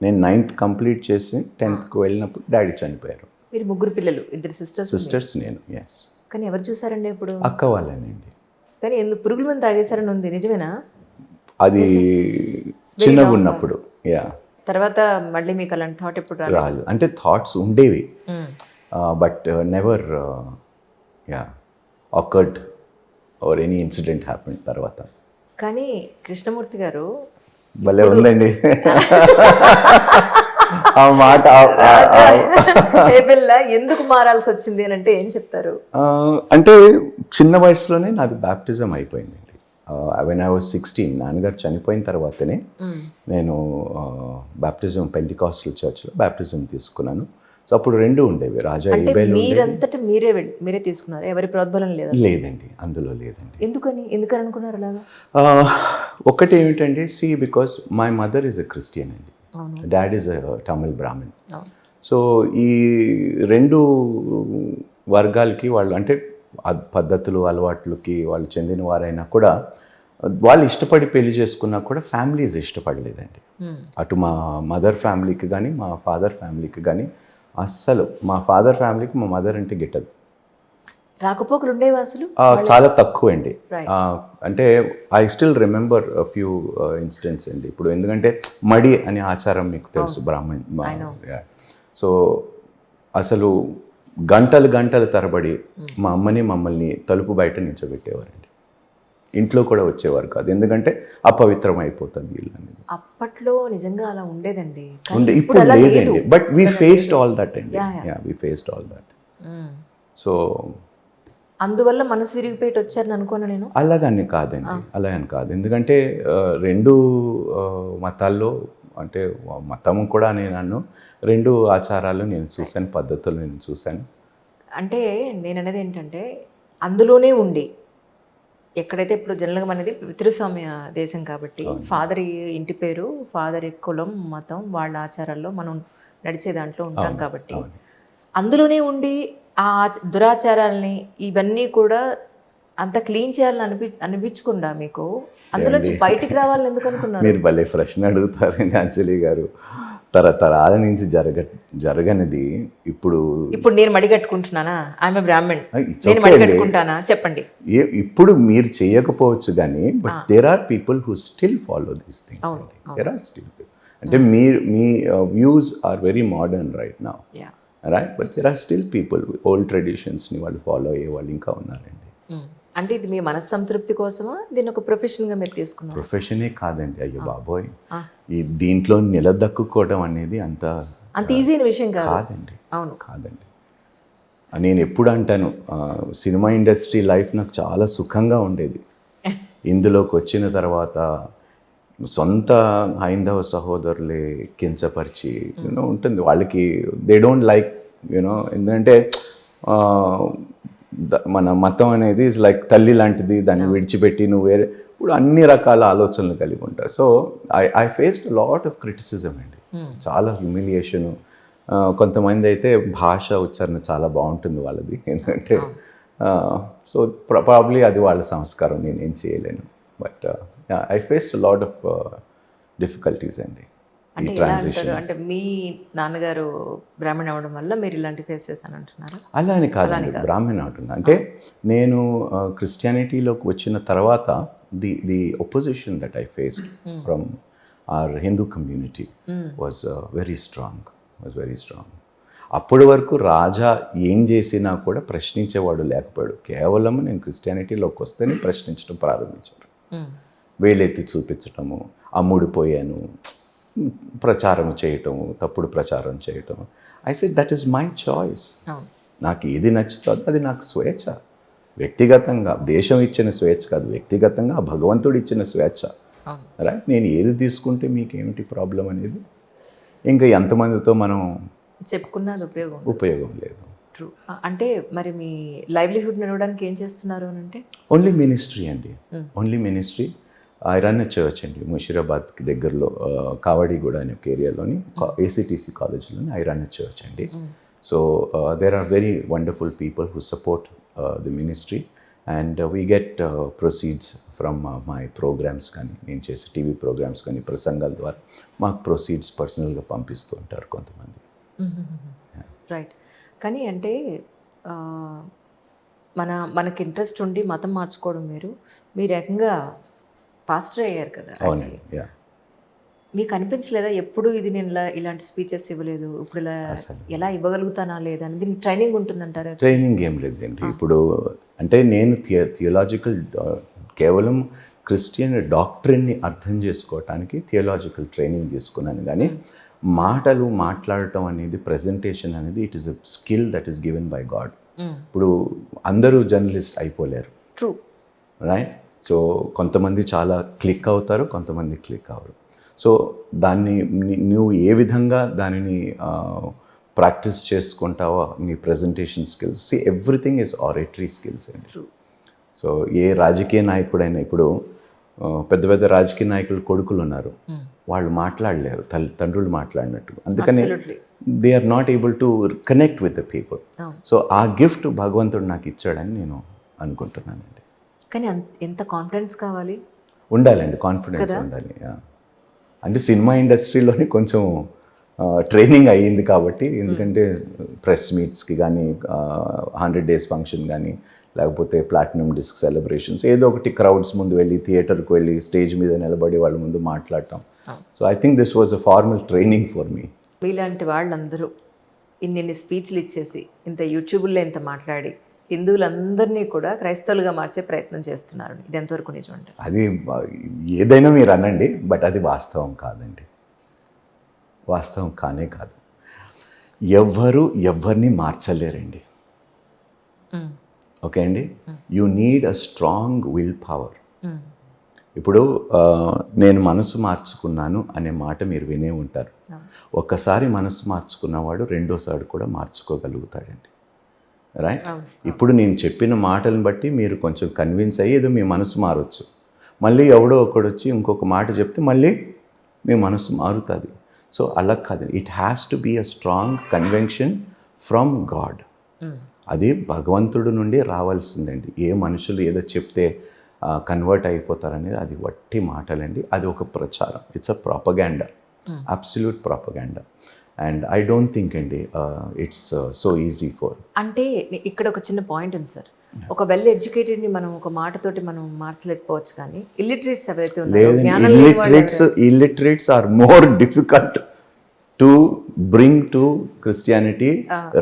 నేను 9th complete చేసి 10th వెళ్ళినప్పుడు డాడీ చనిపోయారు. మీరు ముగ్గురు పిల్లలు, ఇద్దరు సిస్టర్స్ నేను. ఎస్. కానీ ఎవరు చూసారండి ఇప్పుడు? అక్క వాళ్ళేనండి. కానీ ఎందుకు పురుగుల మందు తాగేశారని ఉంది, నిజమేనా? అది చిన్నగా ఉన్నప్పుడు. యా. తర్వాత మళ్ళీ మీకు అలాంటి థాట్ ఎప్పుడు రాలేదు. అంటే థాట్స్ ఉండేవి, but never occurred or any incident happen తర్వాత. కానీ కృష్ణమూర్తి గారు భలే ఉందండి ఆ మాట. ఎందుకు మారాల్సి వచ్చింది అని అంటే ఏం చెప్తారు? అంటే చిన్న వయసులోనే నాది బ్యాప్టిజం అయిపోయిందండి. వెన్ ఐ వాజ్ 16, నాన్నగారు చనిపోయిన తర్వాతనే నేను బ్యాప్టిజం పెంటికాస్టల్ చర్చ్లో బ్యాప్టిజం తీసుకున్నాను. సో అప్పుడు 2 ఉండేవి, రాజా ఈబేల్. మీరంతట మీరే తీసుకున్నారు, ఎవరి ప్రోద్బలం లేదా? లేదండి, అందులో లేదండి. ఎందుకని అనుకున్నారు అలాగా? ఒకటి ఏమిటంటే, because my mother is a Christian అండి, dad is a Tamil Brahmin. So ఈ 2 వర్గాలకి వాళ్ళు అంటే పద్ధతులు అలవాట్లకి వాళ్ళు చెందిన వారైనా కూడా వాళ్ళు ఇష్టపడి పెళ్లి చేసుకున్నా కూడా ఫ్యామిలీస్ ఇష్టపడలేదండి. అటు మా మదర్ ఫ్యామిలీకి కానీ మా ఫాదర్ ఫ్యామిలీకి కానీ అస్సలు. మా ఫాదర్ ఫ్యామిలీకి మా మదర్ అంటే గిట్టదు. రాకపోకలు ఉండేవి అసలు చాలా తక్కువ అండి. అంటే I still remember few incidents అండి. ఇప్పుడు ఎందుకంటే మడి అనే ఆచారం మీకు తెలుసు, బ్రాహ్మణ్. సో అసలు గంటలు తరబడి మా అమ్మని మమ్మల్ని తలుపు బయట నిల్చోబెట్టేవారండి. ఇంట్లో కూడా వచ్చేవారు కాదు, ఎందుకంటే అపవిత్రం అయిపోతుంది ఇల్లు అనేది. అప్పట్లో నిజంగా అలా ఉండేదండి, ఇప్పుడు లేదండి. But we faced all that అండి. We faced all that. So అందువల్ల మనసు విరిగిపోయి వచ్చారని అనుకోను నేను. అలాగని కాదు. ఎందుకంటే 2 మతాల్లో అంటే మతం కూడా నేను 2 ఆచారాలు నేను చూశాను, పద్ధతులు నేను చూశాను. అంటే నేను అనేది ఏంటంటే అందులోనే ఉండి ఎక్కడైతే ఇప్పుడు జనరల్గా మనది పితృస్వామ్య దేశం కాబట్టి ఫాదర్ ఇంటి పేరు, ఫాదర్ కులం, మతం, వాళ్ళ ఆచారాల్లో మనం నడిచే దాంట్లో ఉంటాం కాబట్టి అందులోనే ఉండి ఆ దురాచారాలని ఇవన్నీ కూడా అంత క్లీన్ చేయాలని అనిపించకుండా మీకు అందులో బయటికి రావాలని ఎందుకు అనుకున్నారు? మీరు భలే ప్రశ్న అడుగుతారండి అంజలి గారు. తరతరాల నుంచి జరగనిది ఇప్పుడు నేను మడిగట్టుకుంటున్నానా? ఆమె బ్రాహ్మణ్, నేను మడిగట్టుకుంటానా? చెప్పండి. ఇప్పుడు మీరు చేయకపోవచ్చు కానీ but there are people who still follow these things. There are still. అంటే మీ views are very modern right now, right? But there are still people old ట్రెడిషన్స్ని వాళ్ళు ఫాలో అయ్యే వాళ్ళు ఇంకా ఉన్నారండి. అంటే ఇది మీ మనస్సంతృప్తి కోసమా, దీన్ని ఒక ప్రొఫెషన్గా మీరు తీసుకున్నారు? ప్రొఫెషనే కాదండి, అయ్యో బాబోయ్. ఈ దీంట్లో నిలదక్కుకోవడం అనేది అంత ఈజీ అయిన విషయం కాదండి. అవును, కాదండి. నేను ఎప్పుడు అంటాను, సినిమా ఇండస్ట్రీ లైఫ్ నాకు చాలా సుఖంగా ఉండేది. ఇందులోకి వచ్చిన తర్వాత సొంత హైందవ సహోదరులే కించపరిచి ఉంటుంది వాళ్ళకి. దే డోంట్ లైక్ ఎందుకంటే మన మతం అనేది ఇస్ లైక్ తల్లి లాంటిది, దాన్ని విడిచిపెట్టి నువ్వు వేరే, ఇప్పుడు అన్ని రకాల ఆలోచనలు కలిగి ఉంటాయి. So I faced lot of criticism అండి, చాలా హ్యూమిలియేషను. కొంతమంది అయితే భాష ఉచ్చారణ చాలా బాగుంటుంది వాళ్ళది, ఎందుకంటే సో ప్రాబ్లీ అది వాళ్ళ సంస్కారం, నేనేం చేయలేను. But I faced lot of difficulties అండి. అంటే మీ నాన్నగారు బ్రాహ్మణ్ అవ్వడం వల్ల మీరు ఇలాంటి ఫేస్ చేశాను అంటున్నారా? అలా అని కాదండి, బ్రాహ్మణ్ అంటున్నా అంటే నేను క్రిస్టియానిటీలోకి వచ్చిన తర్వాత the opposition that I faced from our Hindu community was very strong. అప్పటి వరకు రాజా ఏం చేసినా కూడా ప్రశ్నించేవాడు లేకపోయాడు. కేవలం నేను క్రిస్టియానిటీలోకి వస్తేనే ప్రశ్నించడం ప్రారంభించారు. వేలెత్తి చూపించటము, అమ్ముడిపోయాను, ప్రచారం చేయటము, తప్పుడు ప్రచారం చేయటము. I said that is my choice. నాకు ఏది నచ్చుతుందో అది నాకు స్వేచ్ఛ. వ్యక్తిగతంగా దేశం ఇచ్చిన స్వేచ్ఛ కాదు, వ్యక్తిగతంగా భగవంతుడు ఇచ్చిన స్వేచ్ఛ, రైట్? నేను ఏది తీసుకుంటే మీకేమిటి ప్రాబ్లం అనేది. ఇంకా ఎంతమందితో మనం చెప్పుకున్నది ఉపయోగం లేదు. ట్రూ. అంటే మరి మీ లైవ్లీహుడ్ నిలవడానికి ఏం చేస్తున్నారు అని అంటే? ఓన్లీ మినిస్ట్రీ అండి, only ministry. I run a church అండి, ముషీరాబాద్కి దగ్గరలో కావడిగూడ అనే ఒక ఏరియాలోని ఏసీటీసీ కాలేజ్లోని ఐ రన్ ఎ చర్చ్ అండి. So there are very wonderful people who support the ministry. And we get proceeds from my programmes కానీ, నేను చేసే టీవీ ప్రోగ్రామ్స్ కానీ, ప్రసంగాల ద్వారా మాకు ప్రొసీడ్స్ పర్సనల్గా పంపిస్తూ ఉంటారు కొంతమంది. రైట్. కానీ అంటే ఆ, మనకి ఇంట్రెస్ట్ ఉండి మతం మార్చుకోవడం వేరు, మీరు ఏకంగా పాస్టర్ అయ్యారు కదా. అవునండి, యా. మీకు అనిపించలేదా ఎప్పుడు ఇది నేను ఇలాంటి స్పీచెస్ ఇవ్వలేదు, ఇప్పుడు ఇలా ఎలా ఇవ్వగలుగుతానా లేదా అని? దీనికి ట్రైనింగ్ ఉంటుందంటారా? ట్రైనింగ్ ఏం లేదండి. ఇప్పుడు అంటే నేను థియోలాజికల్ కేవలం క్రిస్టియన్ డాక్ట్రిన్ని అర్థం చేసుకోవటానికి థియోలాజికల్ ట్రైనింగ్ తీసుకున్నాను, కానీ మాటలు మాట్లాడటం అనేది, ప్రజెంటేషన్ అనేది it is a skill that is given by God. ఇప్పుడు అందరూ జర్నలిస్ట్ అయిపోలేరు, ట్రూ, రైట్? సో కొంతమంది చాలా క్లిక్ అవుతారు, కొంతమంది క్లిక్ అవ్వరు. సో దాన్ని నువ్వు ఏ విధంగా దానిని ప్రాక్టీస్ చేసుకుంటావో, నీ presentation skills, everything is oratory skills అండి. సో ఏ రాజకీయ నాయకుడైనా, ఇప్పుడు పెద్ద పెద్ద రాజకీయ నాయకులు కొడుకులు ఉన్నారు, వాళ్ళు మాట్లాడలేరు తండ్రులు మాట్లాడినట్టు, అందుకని they are not able to connect with the people. So ఆ గిఫ్ట్ భగవంతుడు నాకు ఇచ్చాడని నేను అనుకుంటున్నానండి. కానీ ఎంత కాన్ఫిడెన్స్ కావాలి, ఉండాలండి, కాన్ఫిడెన్స్ ఉండాలి. అంటే సినిమా ఇండస్ట్రీలోని కొంచెం ట్రైనింగ్ అయ్యింది కాబట్టి, ఎందుకంటే ప్రెస్ మీట్స్కి కానీ, 100 days ఫంక్షన్ కానీ, లేకపోతే ప్లాటినం డిస్క్ సెలబ్రేషన్స్, ఏదో ఒకటి క్రౌడ్స్ ముందు వెళ్ళి, థియేటర్కి వెళ్ళి, స్టేజ్ మీద నిలబడి వాళ్ళ ముందు మాట్లాడటం. So I think this was a formal training for me. మీలాంటి వాళ్ళందరూ ఇన్ని స్పీచ్లు ఇచ్చేసి, ఇంత యూట్యూబ్లో ఇంత మాట్లాడి, హిందువులందరినీ కూడా క్రైస్తవులుగా మార్చే ప్రయత్నం చేస్తున్నారు. ఇది ఎంతవరకు నిజం అంటే? అది ఏదైనా మీరు అనండి, బట్ అది వాస్తవం కాదండి, వాస్తవం కానే కాదు. ఎవరిని మార్చలేరండి. ఓకే అండి, you need a strong will power. ఇప్పుడు నేను మనసు మార్చుకున్నాను అనే మాట మీరు వినే ఉంటారు. ఒక్కసారి మనసు మార్చుకున్నవాడు రెండోసారి కూడా మార్చుకోగలుగుతాడండి, రైట్? ఇప్పుడు నేను చెప్పిన మాటలను బట్టి మీరు కొంచెం కన్విన్స్ అయ్యి ఏదో మీ మనసు మారచ్చు, మళ్ళీ ఎవడో ఒకడు వచ్చి ఇంకొక మాట చెప్తే మళ్ళీ మీ మనసు మారుతుంది. సో అలా కాదు, it has to be a strong convention from God. అది భగవంతుడి నుండి రావాల్సిందండి. ఏ మనుషులు ఏదో చెప్తే కన్వర్ట్ అయిపోతారనేది అది వట్టి మాటలండి, అది ఒక ప్రచారం. It's a propaganda, absolute propaganda. And I don't think అండి ఇట్స్ సో ఈజీ ఫర్. అంటే ఇక్కడ ఒక చిన్న పాయింట్ ఉంది సార్. ఒక వెల్ ఎడ్యుకేటెడ్ని మనం ఒక మాటతోటి మనం మార్చలేకపోవచ్చు, కానీ ఇల్లిటరేట్స్ ఎవరైతే ఉన్నారో, illiterates are more difficult to bring to Christianity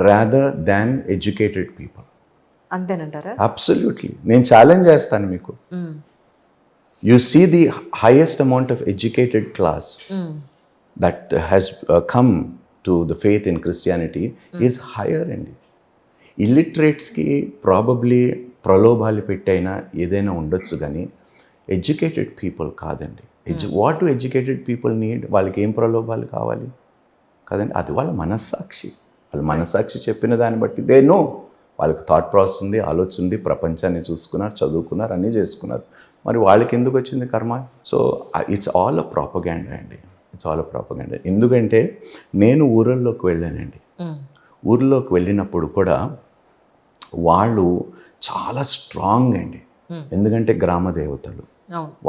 rather than educated people. అంతేనంటారా? అబ్సల్యూట్లీ. నేను ఛాలెంజ్ చేస్తాను మీకు. You see the highest amount of educated class that has come to the faith in Christianity is higher అండి. ఇల్లిటరేట్స్కి probably ప్రలోభాలు పెట్టైనా ఏదైనా ఉండొచ్చు, కానీ ఎడ్యుకేటెడ్ పీపుల్ కాదండి. What to educated people need? వాళ్ళకి ఏం ప్రలోభాలు కావాలి కదండి? అది వాళ్ళ మనస్సాక్షి. వాళ్ళ మనస్సాక్షి చెప్పిన దాన్ని బట్టి దే నో. వాళ్ళకి థాట్ ప్రాసెస్ ఉంది, ఆలోచన ఉంది, ప్రపంచాన్ని చూసుకున్నారు, చదువుకున్నారు, అన్నీ చేసుకున్నారు. మరి వాళ్ళకి ఎందుకు వచ్చింది కర్మ? So it's all a propaganda అండి, ఇట్స్ ఆల్ అ ప్రాపగాండా. ఎందుకంటే నేను ఊళ్ళలోకి వెళ్ళానండి. ఊర్లోకి వెళ్ళినప్పుడు కూడా వాళ్ళు చాలా స్ట్రాంగ్ అండి, ఎందుకంటే గ్రామ దేవతలు,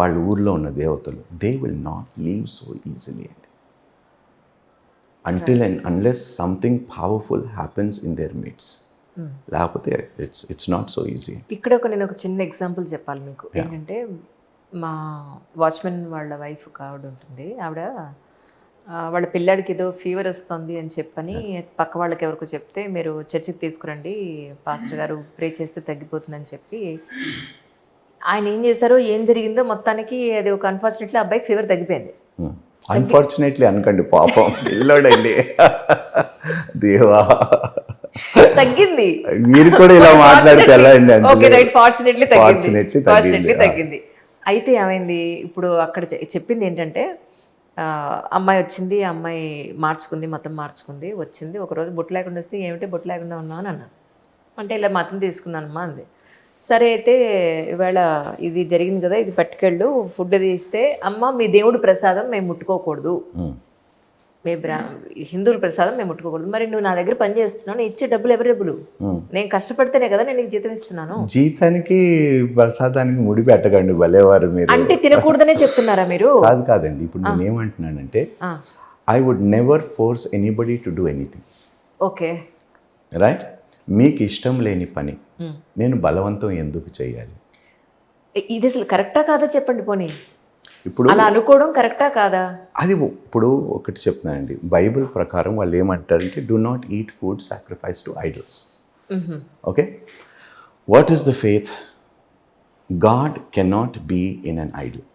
వాళ్ళ ఊర్లో ఉన్న దేవతలు, they will not leave so easily అండి, until and unless something powerful happens in their midst. లేకపోతే ఇట్స్ నాట్ సో ఈజీ. ఇక్కడ నేను ఒక చిన్న ఎగ్జాంపుల్ చెప్పాలి మీకు. ఏంటంటే మా వాచ్మెన్ వాళ్ళ వైఫ్ ఒక ఆవిడ ఉంటుంది. ఆవిడ వాళ్ళ పిల్లాడికి ఏదో ఫీవర్ వస్తుంది అని చెప్పని పక్క వాళ్ళకి ఎవరికో చెప్తే, మీరు చర్చికి తీసుకురండి, పాస్టర్ గారు ప్రే చేస్తే తగ్గిపోతుందని చెప్పి ఆయన ఏం చేశారో, ఏం జరిగిందో మొత్తానికి అది ఒక అన్ఫార్చునేట్లీ అబ్బాయికి ఫీవర్ తగ్గిపోయింది. అన్ఫార్చునేట్లీ అనకండి, పాపం పిల్లోడండి, దేవా తగ్గింది. మీరు కూడా ఇలా మాట్లాడితే ఎలా అండి? ఓకే రైట్, ఫార్చునేట్లీ తగ్గింది. అయితే ఏమైంది, ఇప్పుడు అక్కడ చెప్పింది ఏంటంటే, అమ్మాయి వచ్చింది, అమ్మాయి మార్చుకుంది, మతం మార్చుకుంది, వచ్చింది. ఒకరోజు బొట్టు లేకుండా వస్తే, ఏమిటి బొట్టు లేకుండా ఉన్నావు అని అన్నాను. అంటే ఇలా మతం తీసుకున్నానమ్మా అంది. సరే అయితే ఇవాళ ఇది జరిగింది కదా, ఇది పట్టుకెళ్ళు, ఫుడ్ అది ఇస్తే, అమ్మ మీ దేవుడు ప్రసాదం మేము ముట్టుకోకూడదు హిందువుల ప్రసాదం మేము ముట్టుకోకూడదు. మరి నువ్వు నా దగ్గర పని చేస్తున్నావు, నేను ఇచ్చే డబ్బులు ఎవరి డబ్బులు? నేను కష్టపడితేనే కదా నేను నీకు జీతం ఇస్తున్నాను. జీతానికి ప్రసాదానికి ముడి పెట్టకండి, భలేవారు మీరు. అంటే తినకూడదనే చెప్తున్నారా మీరు? కాదండి, ఇప్పుడు నేను ఏమంటున్నానంటే I would never force anybody to do anything. Okay, right? మీకు ఇష్టం లేని పని నేను బలవంతం ఎందుకు చేయాలి? ఇది అసలు కరెక్టా కాదా చెప్పండి. పోనీ ఇప్పుడు అలా అనుకోవడం కరెక్టా కాదా? అది ఇప్పుడు ఒకటి చెప్తున్నానండి, బైబిల్ ప్రకారం వాళ్ళు ఏమంటారంటే do not eat food sacrifice to idols. Okay, what is the faith? God cannot be in an idol.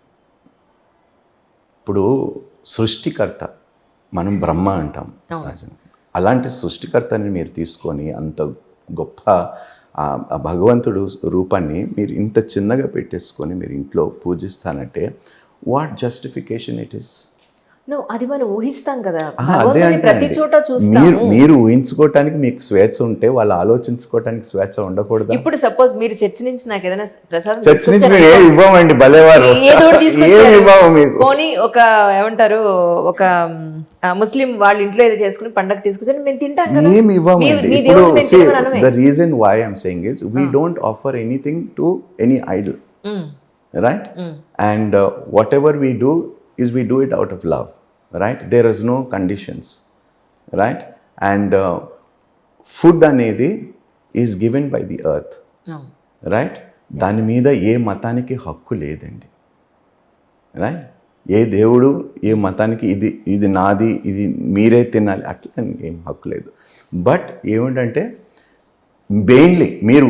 ఇప్పుడు సృష్టికర్త, మనం బ్రహ్మ అంటాం సహజంగా, అలాంటి సృష్టికర్తని మీరు తీసుకొని అంత గొప్ప ఆ భగవంతుడు రూపాన్ని మీరు ఇంత చిన్నగా పెట్టేసుకొని మీరు ఇంట్లో పూజిస్తానంటే what justification it is? No, అది మనం ఊహిస్తాం కదా, అదే ప్రతి చోట చూస్తాము. మీరు ఊహించుకోవటానికి మీకు స్వేచ్ఛ ఉంటే వాళ్ళు ఆలోచించుకోవటానికి స్వేచ్ఛ ఉండకూడదు. ఇప్పుడు సపోజ్ మీరు చర్చ్ నుంచి నాకు ఏదైనా ప్రసాదం చర్చ్ నుంచి మీరు ఏమి ఇవ్వమండి, భలేవారు. ఏమి ఇవ్వము మీకు. పోనీ ఒక ఏమంటారు, ఒక ముస్లిం వాళ్ళ ఇంట్లో ఏదో చేసుకుని పండగ తీసుకొచ్చి మేము తింటాం కదా. ఏమి ఇవ్వమండి. ఇప్పుడు the reason why I'm saying is we don't offer anything to any idol, right? And whatever we do is we do it out of love, right? There is no conditions, right? And food anedi is given by the earth, right? దాని మీద ఏ మతానికి హక్కు లేదండి, right? ఏ దేవుడు ఏ మతానికి ఇది నాది, ఇది మీరే తినాలి అట్లా ఏం హక్కు లేదు. బట్ ఏమిటంటే మెయిన్లీ మీరు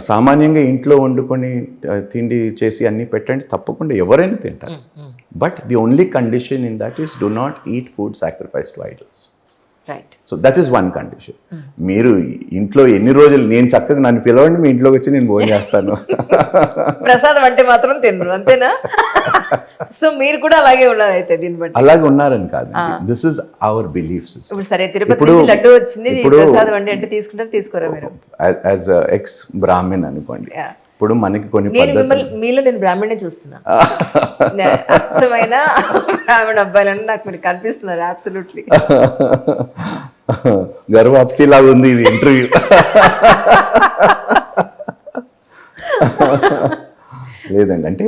సామాన్యంగా ఇంట్లో వండుకొని తిండి చేసి అన్నీ పెట్టండి, తప్పకుండా ఎవరైనా తింటారు. But the only condition in that is do not eat food sacrifice to idols, right? So that is one condition. మీరు ఇంట్లో ఎన్ని రోజులు నేను చక్కగా నన్ను పిలవండి, మీ ఇంట్లోకి వచ్చి నేను భోజనం చేస్తాను. ప్రసాదం అంటే మాత్రం తినరు, అంతేనా? సో మీరు కూడా అలాగే ఉన్నారు అయితే దీన్ని బట్టి. అలాగే ఉన్నారని కాదు, దిస్ ఇస్ అవర్ బిలీఫ్స్. ఇప్పుడు సరే, తిరుపతి నుంచి లడ్డు వచ్చింది, ప్రసాదం అంటే తీసుకుంటారు తీసుకోరా మీరు? యాజ్ ఎక్స్ బ్రాహ్మణ్ అనుకోండి, ఇప్పుడు మనకి కొన్ని మీలో నేను బ్రాహ్మణే చూస్తున్నాను. అచ్చమైన బ్రాహ్మణ అబ్బాయిలని నాకు మీరు కనిపిస్తున్నారు. అబ్సల్యూట్లీ గర్వాప్సీలాగా ఉంది ఇది ఇంటర్వ్యూ. లేదండి, అంటే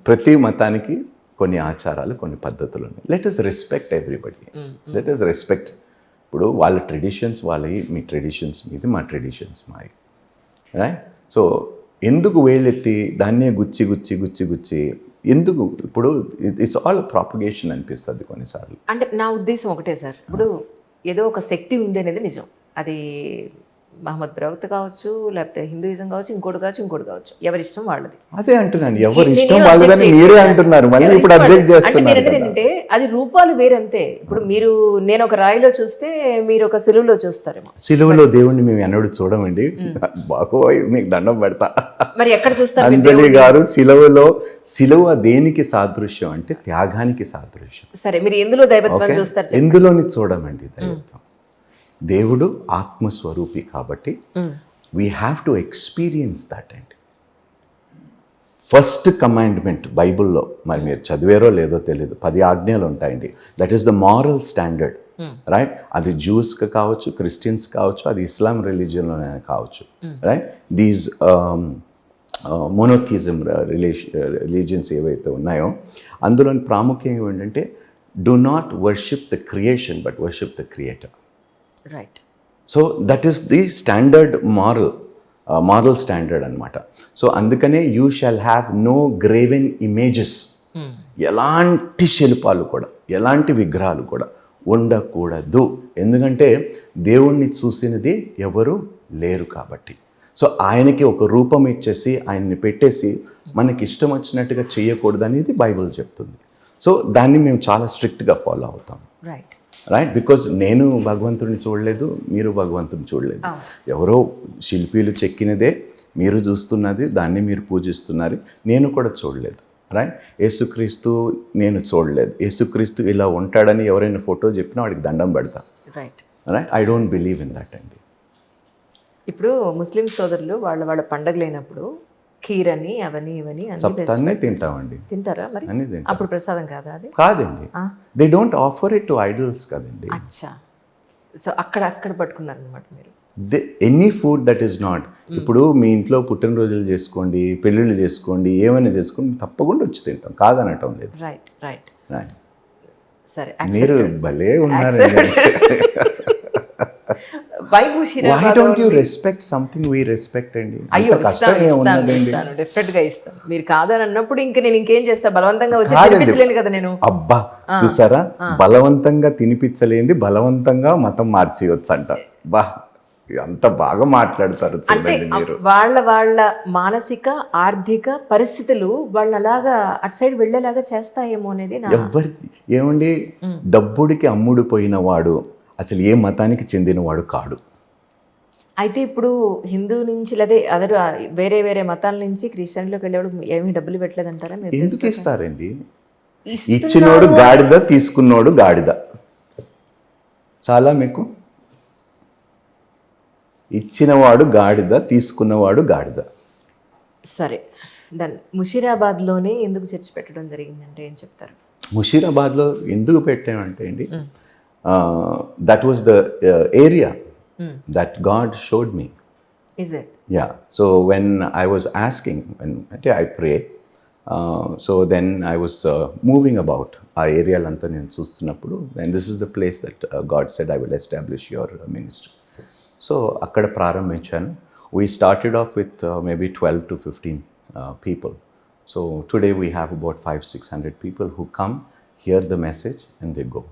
ప్రతి మతానికి కొన్ని ఆచారాలు, కొన్ని పద్ధతులు ఉన్నాయి. Let us respect everybody, let us respect. ఇప్పుడు వాళ్ళ ట్రెడిషన్స్ వాళ్ళవి, మీ ట్రెడిషన్స్ మీది, మా ట్రెడిషన్స్ మావి, రైట్? సో ఎందుకు వేలెత్తి దాన్నే గుచ్చి గుచ్చి గుచ్చి గుచ్చి ఎందుకు? ఇప్పుడు ఇట్స్ ఆల్ ప్రాపగేషన్ అనిపిస్తుంది కొన్నిసార్లు. అంటే నా ఉద్దేశం ఒకటే సార్, ఇప్పుడు ఏదో ఒక శక్తి ఉంది అనేది నిజం. అది మహమ్మద్ ప్రవక్త కావచ్చు, లేకపోతే హిందూయిజం కావచ్చు, ఇంకోటి కావచ్చు, ఎవరి ఇష్టం వాళ్ళది. అదే అంటున్నాను, ఎవరి ఇష్టం వాళ్ళదని మీరే అంటున్నారు, మళ్ళీ ఇప్పుడు అబ్జెక్ట్ చేస్తున్నారు. అంటే అది రూపాలు వేరంతే. ఇప్పుడు నేను ఒక రాయిలో చూస్తే మీరు ఒక సిలువలో చూస్తారేమో. సిలువలో దేవుణ్ణి మేము ఎన్నడూ చూడమండి, బాగోయ్ మీకు దండం పెడతా. మరి ఎక్కడ చూస్తారు అంజలి గారు? సిలువ దేనికి సాదృశ్యం అంటే త్యాగానికి సాదృశ్యం. సరే, మీరు ఎందులో దైవత్వం చూస్తారు? ఎందులోని చూడమండి దైవత్వం. దేవుడు ఆత్మస్వరూపి కాబట్టి we have to experience that అండి. ఫస్ట్ కమాండ్మెంట్ బైబుల్లో, మరి మీరు చదివారో లేదో తెలియదు, 10 ఆజ్ఞలు ఉంటాయండి. That is the moral standard, right? అది జూస్కి కావచ్చు, క్రిస్టియన్స్ కావచ్చు, అది ఇస్లాం రిలీజియన్లోనే కావచ్చు, రైట్? దీస్ మోనోథిజం రిలీజియన్స్ ఏవైతే ఉన్నాయో అందులోని ప్రాముఖ్యం ఏంటంటే do not worship the creation but worship the creator, right? So that is the standard moral standard అనమాట. సో అందుకనే you shall have no graven images, ఎలాంటి శిల్పాలు కూడా, ఎలాంటి విగ్రహాలు కూడా ఉండకూడదు. ఎందుకంటే దేవుణ్ణి చూసినది ఎవరు లేరు కాబట్టి. సో ఆయనకి ఒక రూపం ఇచ్చేసి ఆయన్ని పెట్టేసి మనకి ఇష్టం వచ్చినట్టుగా చేయకూడదు అనేది బైబిల్ చెప్తుంది. సో దాన్ని మేము చాలా స్ట్రిక్ట్గా ఫాలో అవుతాం, రైట్? రైట్? బికాజ్ నేను భగవంతుడిని చూడలేదు, మీరు భగవంతుడిని చూడలేదు. ఎవరో శిల్పీలు చెక్కినదే మీరు చూస్తున్నది, దాన్ని మీరు పూజిస్తున్నారు, నేను కూడా చూడలేదు, రైట్? యేసుక్రీస్తు నేను చూడలేదు. యేసుక్రీస్తు ఇలా ఉంటాడని ఎవరైనా ఫోటో చెప్పినా వాడికి దండం పెడతా, right? Right? I don't believe in that అండి. ఇప్పుడు ముస్లిం సోదరులు వాళ్ళ పండగలు అయినప్పుడు ఖీర్ అని అవని ఇవని అన్ని సప్తాన్నే తింటామండి, తింటారా మరి? అన్నీ తింటాం. అప్పుడు ప్రసాదం కాదా అది? కాదండి, they don't offer it to idols కదండి. అచ్చా, సో అక్కడ పట్టుకున్నారనమాట మీరు. Any food that is not, ఇప్పుడు మీ ఇంట్లో పుట్టినరోజులు చేసుకోండి, పెళ్ళిళ్ళు చేసుకోండి, ఏమైనా చేసుకోండి, తప్పకుండా వచ్చి తింటాం, కాదనటం లేదు. Right right Right. సరే, మీరు భలే ఉన్నారండి. Why Why Musheerabad? don't you respect something we respect అండి? అయ్యో అంత కష్టమే ఉన్నదండి. ఇస్తాను, డెఫినెట్ గా ఇస్తాను. మీరు కాదని అన్నప్పుడు ఇంక నేను ఇంకేం చేస్తా, బలవంతంగా వచ్చి కాదండి. తినిపించలేను కదా నేను. అబ్బా చూసారా, బలవంతంగా తినిపించలేంది బలవంతంగా మతం మార్చేయచ్చు అంట. బా అంత బాగా మాట్లాడతారు అంటే చూడండి మీరు. వాళ్ళ మానసిక ఆర్థిక పరిస్థితులు వాళ్ళు అలాగా అటు సైడ్ వెళ్ళేలాగా చేస్తాయేమో అనేది నా. ఎవరి ఏమండి, డబ్బుడికి అమ్ముడు పోయిన వాడు అసలు ఏ మతానికి చెందినవాడు కాడు. అయితే ఇప్పుడు హిందూ నుంచి లేదా అదర్ వేరే వేరే మతాల నుంచి క్రిస్టియన్లోకి వెళ్ళేవాడు ఏమీ డబ్బులు పెట్టలేదంటారా మీరు? ఎందుకు ఇస్తారండి? ఇస్తున్నారు. ఇచ్చినోడు గాడిద, తీసుకున్నోడు గాడిద. చాలా మీకు ఇచ్చినవాడు గాడిద, తీసుకున్నవాడు గాడిద. సరే డన్. ముషీరాబాద్లోనే ఎందుకు చర్చ్ పెట్టడం జరిగిందంటే ఏం చెప్తారు? ముషీరాబాద్లో ఎందుకు పెట్టామంటే అండి, that was the area that God showed me. Is it? Yeah. So when I was asking, when I prayed, so then I was moving about our area lanta nenu chustunappudu, and this is the place that God said, I will establish your ministry. So akkada prarambhinchanu. We started off with maybe 12 to 15 people. So today we have about 500-600 people who come, hear the message, and they go.